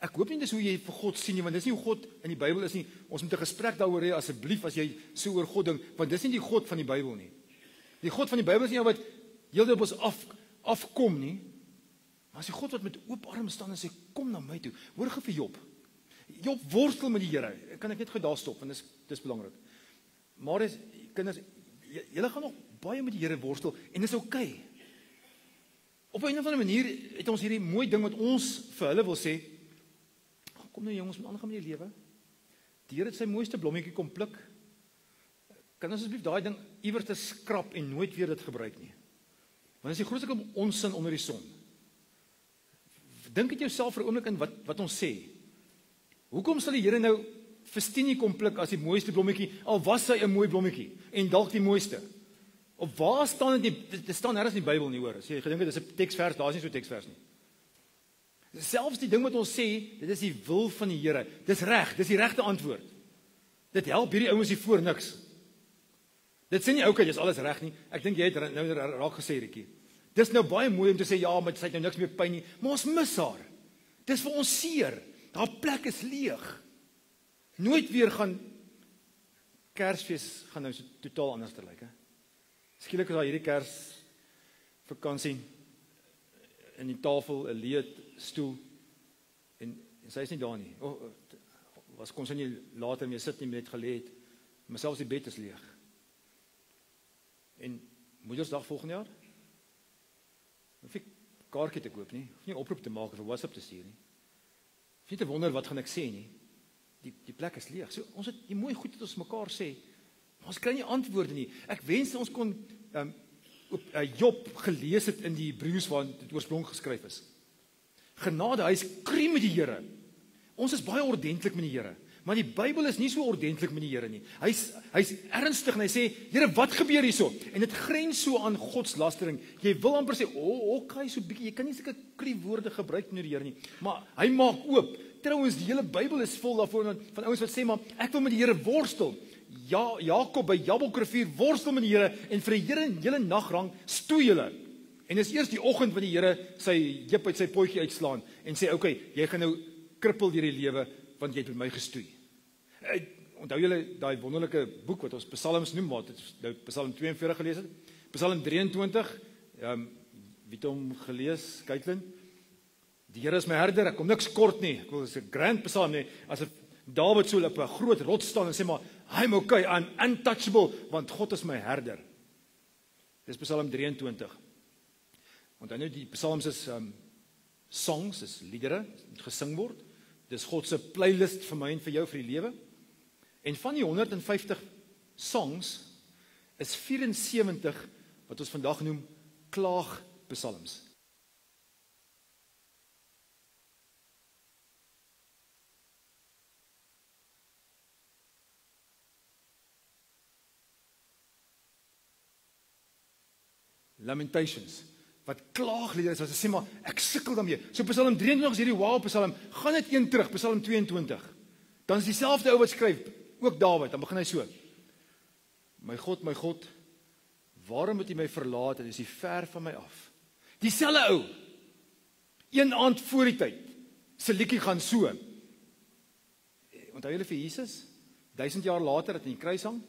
Speaker 1: Ek hoop nie dis hoe jy vir God sien nie, want dis nie hoe God in die Bybel is nie. Ons moet 'n gesprek daaroor hê asseblief as jy so oor God dink, want dis nie die God van die Bybel nie. Die God van die Bybel is nie ou wat heeltyd op ons afkom nie. Maar as die God wat met oop arms staan en sê kom na my toe. Hoor gou vir Job. Job worstel met die Here. Kan ek net gou daar stop want dis belangrik. Maar kinders, julle gaan nog baie met die Here worstel en dis oukei. Op 'n of ander manier het ons hierdie mooi ding wat ons vir hulle wil sê. Kom nou jongens, moet aangaan met die lewe. Die Here het sy mooiste blommetjie kom pluk. Kan ons asseblief daai ding iewers te skrap en nooit weer dit gebruik nie. Want dis die grootste onsin onder die son. Dink dit jouself vir 'n oomblik in wat ons sê. Hoekom sal die Here nou Festini kom pluk as die mooiste blommetjie, al was hy 'n mooi blommetjie en dalk die mooiste? Op waar staan dit nie? Dit staan nêrens in die Bybel nie, hoor. As jy gedink het dis 'n teksvers, daar is nie so 'n teksvers nie. Selfs die ding wat ons sê, dit is die wil van die Here. Dis reg, dis die regte antwoord. Dit help hierdie ouens hier voor niks. Dit sê nie okay, dis alles reg nie. Ek dink jy het nou raak gesê, Rietjie. Dis nou baie mooi om te sê ja, maar sy het nou niks meer pyn nie, maar ons mis haar. Dis vir ons seer. Haar plek is leeg. Nooit weer gaan Kersfees gaan nou so totaal anders te lyk, hè. Skielik is daar hierdie Kersvakansie in die tafel 'n leë stoel en sy is nie daar nie. Was kon sy nie later meer sit nie, net gelê het. Maar selfs die bed is leeg. En Moedersdag volgende jaar? Hoef ek kaartjie te koop nie. Hoef nie 'n oproep te maak of 'n WhatsApp te stuur nie. Hoef nie te wonder wat gaan ek sê nie. Die plek is leeg. So ons het die mooi goed wat ons mekaar sê, maar ons kry nie antwoorde nie. Ek wens ons kon op Job gelees het in die Hebreëus waar dit oorspronklik geskryf is. Genade, hy is kriem met die Here. Ons is baie ordentlik met die Here, maar die Bybel is nie so ordentlik met die Here nie. Hy's ernstig en hy sê, Here, wat gebeur hierso? En dit grens so aan godslastering. Jy wil amper sê, okay, so bietjie, jy kan nie sulke krief woorde gebruik teenoor die Here nie. Maar hy maak oop. Trouwens, die hele Bybel is vol daarvan van ouens wat sê, maar ek wil met die Here worstel. Ja, Jakob by Jabokrivier worstel met die Here en vir die Here 'n hele nag lank stoei hulle. En dis eers die oggend wanneer die Here sy jip uit sy potjie uitslaan en sê, okay, jy gaan nou krippel deur die lewe want jy het met my gestoei. Onthou julle daai wonderlike boek wat ons Psalms noem, wat nou Psalm 42 gelees het? Psalm 23, wie het hom gelees, Kaitlyn? Die Here is my herder, ek kom niks kort nie. Ek wil dis 'n grand Psalm nie, asof Dawid so op 'n groot rots staan en sê maar, I'm okay, I'm untouchable, want God is my herder. Dis Psalm 23. Want nou die Psalms is songs, is liedere, wat gesing word. Dis God se playlist vir my en vir jou vir die lewe. En van die 150 songs is 74 wat ons vandag noem klaagpsalms. Lamentations, wat klaagliedere is, wat sê maar, ek sukkel daarmee. So Psalm 23 is hierdie wow Psalm, gaan net een terug, Psalm 22. Dan is dieselfde ou wat skryf, ook Dawid, dan begin hy so. My God, waarom het U my verlaat en is U ver van my af? Dieselfde ou, een aand voor die tyd, sy liedjie gaan so. Onthou julle vir Jesus, 1000 jaar later dat hy in die kruis hang?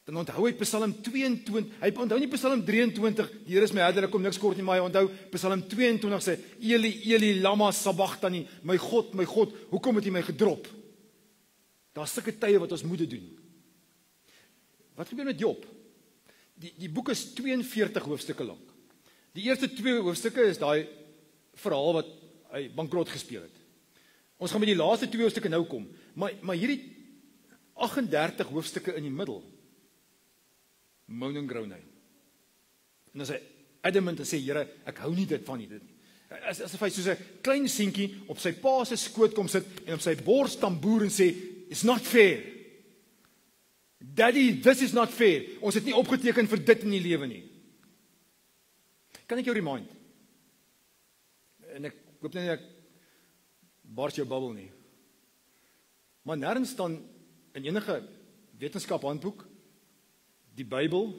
Speaker 1: Dan onthou hy Psalm 22, hy onthou nie Psalm 23, die Here is my herder, ek kom niks kort nie, maar hy onthou Psalm 22 sê, Eli, Eli, lama sabachthani, my God, hoekom het U my gedrop? Daar is sulke tye wat ons moet doen. Wat gebeur met Job? Die boek is 42 hoofstukke lank. Die eerste 2 hoofstukke is daai verhaal wat hy bankrot gespeel het. Ons gaan met die laaste 2 hoofstukke nou kom, maar hierdie 38 hoofstukke in die middel, moan en groan hy. En dan sê adamant en sê, Here, ek hou nie dit van nie. Asof hy soos 'n klein seentjie op sy pa se skoot kom sit en op sy bors tamboer en sê, it's not fair. Daddy, this is not fair. Ons het nie opgeteken vir dit in die lewe nie. Kan ek jou remind? En ek hoop nie ek bars jou bubbel nie. Maar nêrens staan in enige wetenskaphandboek, die Bybel,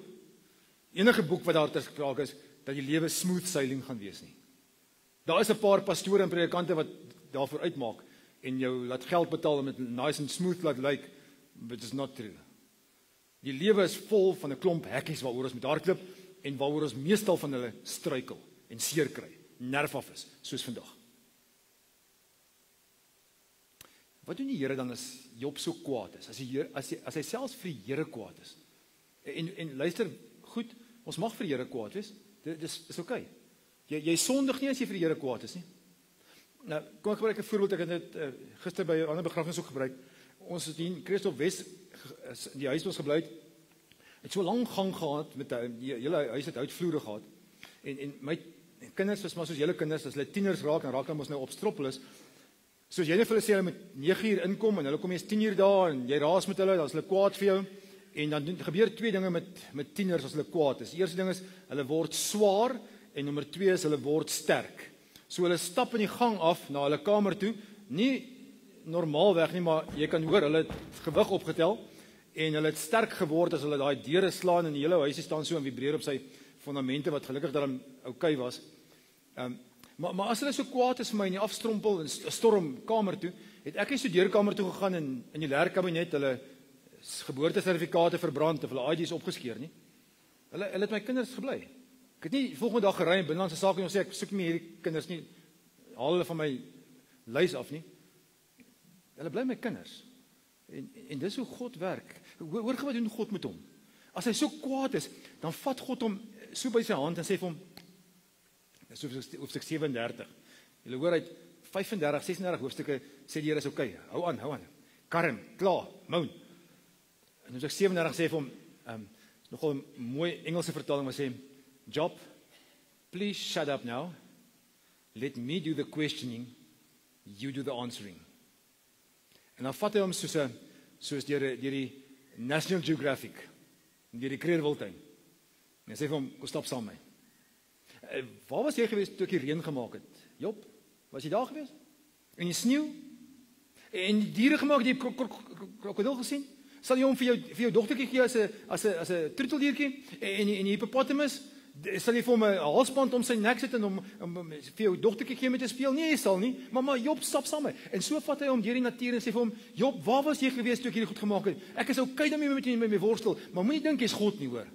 Speaker 1: enige boek wat daar ter sprake is, dat die lewe smooth sailing gaan wees nie. Daar is 'n paar pastore en predikante wat daarvoor uitmaak en jou laat geld betaal om dit nice and smooth laat lyk, but it's not true. Die lewe is vol van 'n klomp hekkies waaroor ons moet hardloop en waaroor ons meestal van hulle struikel en seer kry, nerf af is, soos vandag. Wat doen die Here dan as Job so kwaad is? As hy selfs vir die Here kwaad is. En luister goed, ons mag vir die Here kwaad wees. Dit is oké. Jy sondig nie as jy vir die Here kwaad is nie. Nou, kom ek gebruik 'n voorbeeld, ek het dit gister by 'n ander begrafnis ook gebruik. Ons het hier in Christop Wes in die huis ons gebly het so lank gang gehad met die hele huis het houtvloere gehad. En my kinders was maar soos julle kinders, as hulle tieners raak en raak dan mos nou op stroppelus. Soos jy net vir hulle sê hulle moet 9 uur inkom en hulle kom eers 10 uur daar en jy raas met hulle, dan is hulle kwaad vir jou. En dan gebeur twee dinge met tieners as hulle kwaad is. Die eerste ding is hulle word swaar en nommer 2 is hulle word sterk. So hulle stap in die gang af na hulle kamer toe, nie normaalweg nie, maar jy kan hoor hulle het gewig opgetel en hulle het sterk geword as hulle daai deure slaan en die hele huisie staan so en vibreer op sy fondamente wat gelukkig dan oukei was. Maar as hulle so kwaad is vir my en die afstrompel en storm kamer toe, het ek in die studeerkamer toe gegaan en in die leerkabinet hulle geboortesertifikate verbrand of hulle ID's opgeskeer nie. Hulle het my kinders gebly. Ek het nie volgende dag gery in binnelandse sake en sê ek soek nie hierdie kinders nie. Haal hulle van my lys af nie. Hulle bly my kinders. En dis hoe God werk. Hoor wat doen God met hom? As hy so kwaad is, dan vat God hom so by sy hand en sê vir hom, dis hoofstuk 37. Julle hoor uit 35, 36 hoofstukke sê die Here is okay. Hou aan. Karm, klaar, moun. En hoofstuk 37 sê vir hom, nogal 'n mooi Engelse vertaling wat sê, Job, please shut up now. Let me do the questioning, you do the answering. En dan vat hy hom soos deur die National Geographic, deur die Kreerwiltuin. En hy sê vir hom, kom stap saam met my. Waar was jy gewees toe ek die reën gemaak het? Job, was jy daar gewees? En die sneeu? En die diere gemaak, die krokodil gesien? Sal jy hom vir jou dogtertjie gee as 'n troeteldiertjie? En die hippopotamus? Sal jy vir hom 'n halsband om sy nek sit en om vir jou dogtertjie gee met te speel? Nee, jy sal nie. Maar Job stap saam met. En so vat hy hom deur die natuur en sê vir hom, Job, waar was jy gewees toe ek hierdie goed gemaak het? Ek is okay daarmee met my worstel, maar moenie dink jy's God nie, hoor.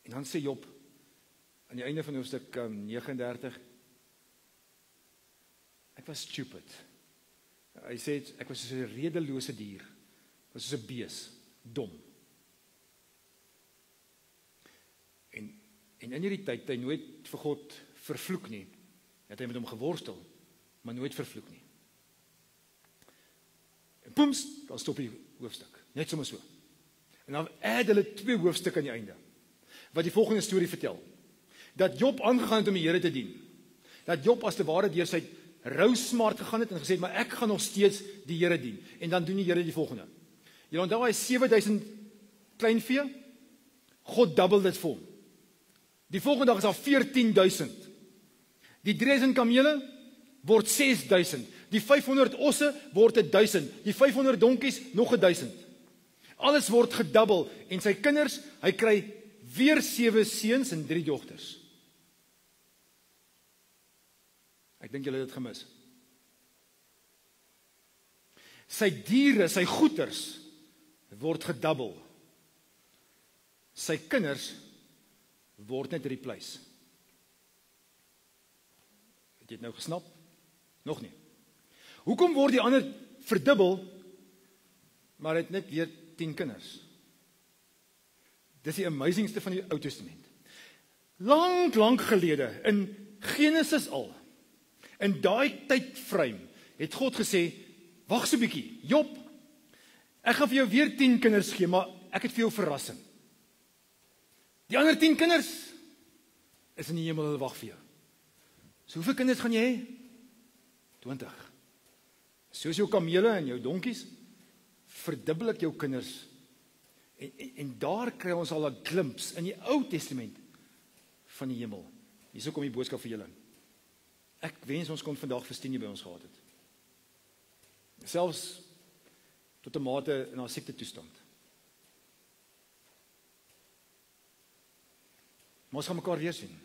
Speaker 1: En dan sê Job aan die einde van hoofstuk 39, ek was stupid. Hy sê ek was soos 'n redelose dier. Ek was soos 'n bees, dom. En in hierdie tyd het hy nooit vir God vervloek nie. Het hy met hom geworstel, maar nooit vervloek nie. En poems, dan stop die hoofstuk. Net sommer so. En dan add hulle 2 hoofstukke aan die einde, wat die volgende storie vertel. Dat Job aangegaan het om die Here te dien. Dat Job as te ware deur sy rou smart gegaan het en gesê het, maar ek gaan nog steeds die Here dien. En dan doen die Here die volgende. Jy onthou hy 7000 kleinvee? God dubbel dit vir hom. Die volgende dag is daar 14000. Die 3000 kamele word 6000. Die 500 osse word 1000. Die 500 donkies nog 1000. Alles word gedubbel en sy kinders, hy kry weer 7 seuns en 3 dogters. Ek dink julle het dit gemis. Sy diere, sy goeders word gedubbel. Sy kinders word net replace. Het jy dit nou gesnap? Nog nie. Hoekom word die ander verdubbel, maar het net weer 10 kinders? Dis die amazingste van die Ou Testament. Lank gelede, in Genesis al, in daai tydframe, het God gesê, wag so 'n bietjie, Job, ek gaan vir jou weer 10 kinders gee, maar ek het vir jou 'n verrassing. Die ander 10 kinders is in die hemel, hulle wag vir jou. So hoeveel kinders gaan jy hê? 20. Soos jou kamele en jou donkies, verdubbel ek jou kinders. En daar kry ons al 'n glimps in die Ou Testament van die hemel. Hierso kom die boodskap vir julle. Ek wens ons kon vandag Vestini by ons gehad het. Selfs tot 'n mate in haar siekte toestand. Maar ons gaan mekaar weer sien.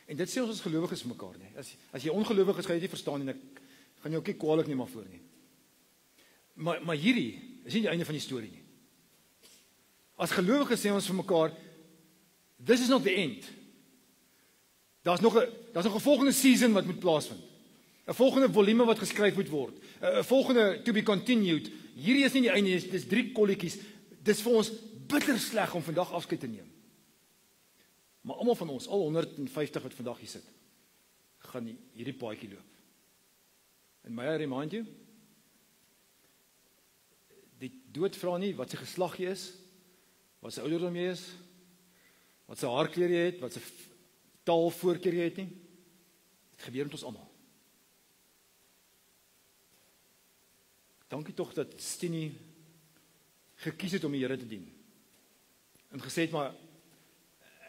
Speaker 1: En dit sê ons as gelowiges vir mekaar, nie. As jy ongelowig is, gaan jy dit nie verstaan en ek gaan jou ook nie kwaadlik neem maar voor nie. Maar hierdie is nie die einde van die storie nie. As gelowiges sê ons vir mekaar, this is not the end. Daar's nog 'n volgende season wat moet plaasvind. 'n Volgende volume wat geskryf moet word. 'n Volgende to be continued. Hierdie is nie die einde nie, dis 3 kolletjies. Dis vir ons bitter sleg om vandag afskeid te neem. Maar almal van ons, al 150 wat vandag hier sit, gaan hierdie paadjie loop. And may I remind you, die dood vra nie wat sy geslag jy is, wat sy ouderdom jy is, wat sy haarkleur jy het, wat sy taalvoorkeur jy het nie. Dit gebeur met ons almal. Dankie tog dat Stini gekies het om die Here te dien. En gesê het maar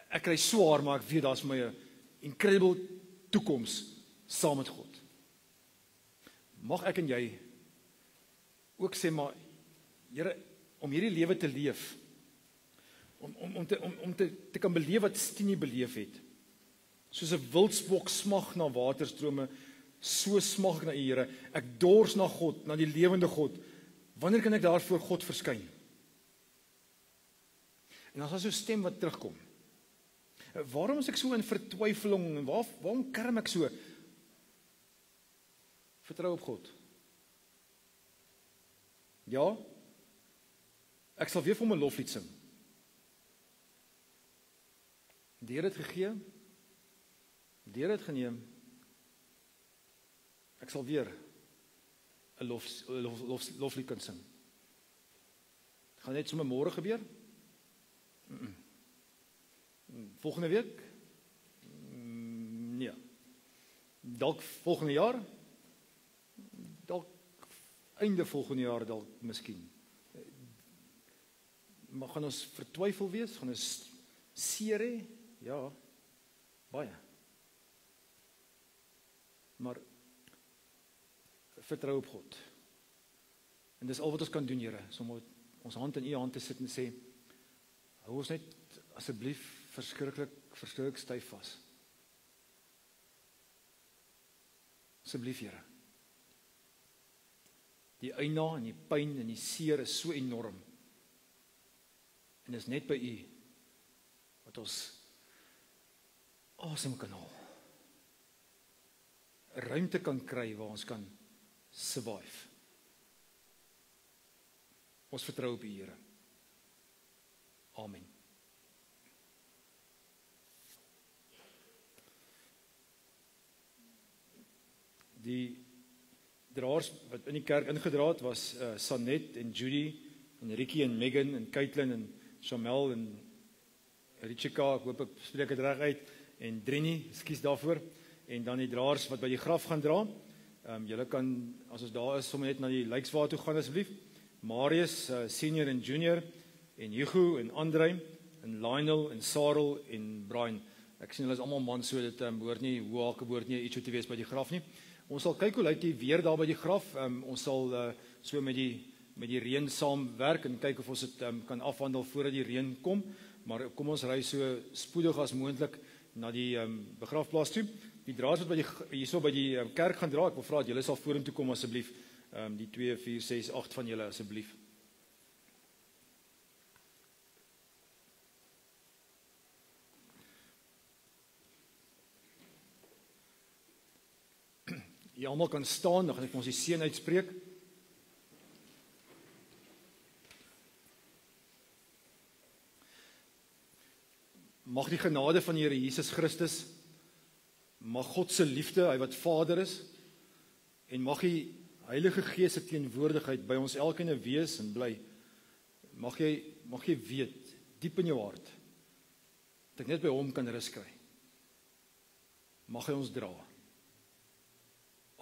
Speaker 1: ek kry swaar, maar ek weet daar's vir my 'n incredible toekoms saam met God. Mag ek en jy ook sê maar Here, om hierdie lewe te leef, om te kan beleef wat Stini beleef het. Soos 'n wildsbok smag na waterstrome, so smag ek na U, Here. Ek dors na God, na die lewende God. Wanneer kan ek daar voor God verskyn? En dan is daar so 'n stem wat terugkom. Waarom is ek so in vertwyfeling en waarom kerm ek so? Vertrou op God. Ja, ek sal weer vir hom 'n loflied sing. Die Here het gegee, die Here het geneem. Ek sal weer 'n loflied kan sing. Gaan net sommer môre gebeur? Volgende week? Nee. Dalk volgende jaar? Dalk einde volgende jaar dalk miskien. Maar gaan ons vertwyfel wees? Gaan ons seer hê? Ja, baie. Maar vertrou op God. En dis al wat ons kan doen, Here, om ons hand in U hand te sit en sê, hou ons net asseblief verskriklik styf vas. Asseblief, Here. Die eina en die pyn en die seer is so enorm. En dis net by U wat ons asem kan haal. 'n Ruimte kan kry waar ons kan survive. Ons vertrou op U, Here. Amen. Die draers wat in die kerk ingedra het was Sanet en Judy en Ricky en Megan en Caitlin en Shamel en Richika, ek hoop ek spreek dit reg uit, en Drini, ekskuus daarvoor, en dan die draers wat by die graf gaan dra. Julle kan, as ons daar is, sommer net na die lijkswaar toe gaan asseblief. Marius, senior en junior, en Hugo en Andrei, en Lionel en Sarel en Brian. Ek sien hulle is almal man, so dit behoort nie, behoort nie iets te wees by die graf nie. Ons sal kyk hoe lyk die weer daar by die graf. Ons sal so met die reën saamwerk en kyk of ons dit kan afhandel voordat die reën kom. Maar kom ons ry so spoedig as moontlik na die begrafplaas toe. Die draers wat hierso by die kerk gaan dra, ek wil vra dat julle sal vorentoe kom asseblief. Die 2, 4, 6, 8 van julle asseblief. Jy almal kan staan, dan gaan ek ons die seën uitspreek. Mag die genade van die Here Jesus Christus, mag God se liefde, hy wat Vader is, en mag die Heilige Gees se teenwoordigheid by ons elkeen wees en bly. Mag jy weet, diep in jou hart, Dat ek net by hom kan rus kry. Mag hy ons dra.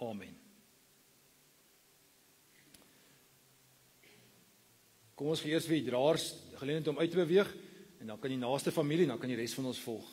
Speaker 1: Amen. Kom ons gee eers vir die draers geleentheid om uit te beweeg en dan kan die naaste familie en dan kan die res van ons volg.